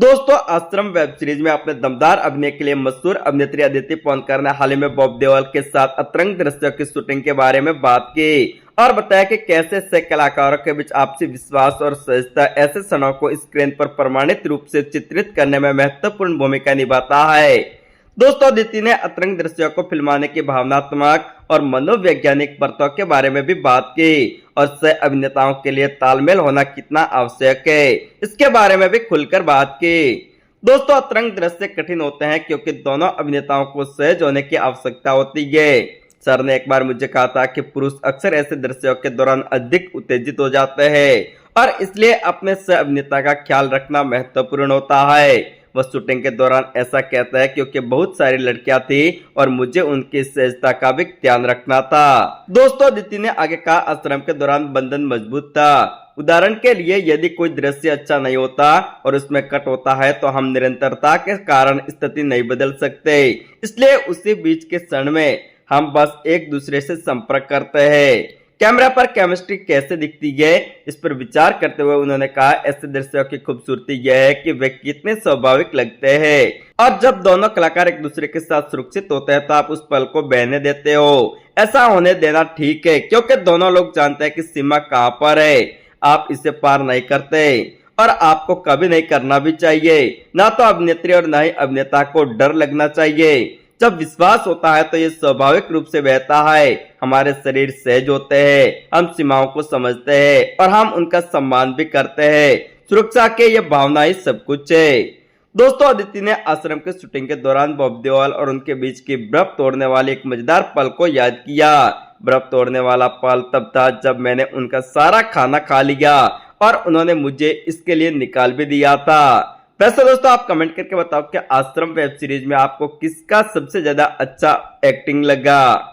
दोस्तों, आश्रम web series में अपने दमदार अभिनय के लिए मशहूर अभिनेत्री अदिति पंकज ने हाल ही में बॉब देओल के साथ अतरंग दृश्यों की शूटिंग के बारे में बात की और बताया कि कैसे ऐसे कलाकारों के बीच आपसी विश्वास और सहजता ऐसे क्षणों को स्क्रीन पर प्रमाणित रूप से चित्रित करने में महत्वपूर्ण भूमिका निभाता है। दोस्तों, अदिति ने अतरंग दृश्यों को फिल्माने की भावनात्मक और मनोवैज्ञानिक परतों के बारे में भी बात की और सह अभिनेताओं के लिए तालमेल होना कितना आवश्यक है, इसके बारे में भी खुलकर बात की। दोस्तों, अतरंग दृश्य कठिन होते हैं क्योंकि दोनों अभिनेताओं को सहज होने की आवश्यकता होती है। सर ने एक बार मुझे कहा था कि पुरुष अक्सर ऐसे दृश्यों के दौरान अधिक उत्तेजित हो जाते हैं और इसलिए अपने सह अभिनेता का ख्याल रखना महत्वपूर्ण होता है। वह शूटिंग के दौरान ऐसा कहता है क्योंकि बहुत सारी लड़कियां थी और मुझे उनकी सहजता का भी ध्यान रखना था। दोस्तों, अदिति ने आगे कहा, आश्रम के दौरान बंधन मजबूत था। उदाहरण के लिए, यदि कोई दृश्य अच्छा नहीं होता और उसमें कट होता है तो हम निरंतरता के कारण स्थिति नहीं बदल सकते, इसलिए उसी बीच के क्षण में हम बस एक दूसरे से संपर्क करते हैं। कैमरा पर केमिस्ट्री कैसे दिखती है, इस पर विचार करते हुए उन्होंने कहा, ऐसे दृश्यों की खूबसूरती यह है कि वे कितने स्वाभाविक लगते हैं और जब दोनों कलाकार एक दूसरे के साथ सुरक्षित होते हैं तो आप उस पल को बहने देते हो। ऐसा होने देना ठीक है क्योंकि दोनों लोग जानते हैं कि सीमा कहाँ पर है। आप इसे पार नहीं करते और आपको कभी नहीं करना भी चाहिए। ना तो अभिनेत्री और ना ही अभिनेता को डर लगना चाहिए। जब विश्वास होता है तो ये स्वाभाविक रूप से बहता है। हमारे शरीर सहज होते हैं, हम सीमाओं को समझते हैं और हम उनका सम्मान भी करते हैं। सुरक्षा के ये भावना ही सब कुछ है। दोस्तों, अदिति ने आश्रम के शूटिंग के दौरान बॉब देओल और उनके बीच की बर्फ तोड़ने वाली एक मजेदार पल को याद किया। बर्फ तोड़ने वाला पल तब था जब मैंने उनका सारा खाना खा लिया और उन्होंने मुझे इसके लिए निकाल भी दिया था। वैसे दोस्तों, आप कमेंट करके बताओ कि आश्रम वेब सीरीज में आपको किसका सबसे ज्यादा अच्छा एक्टिंग लगा।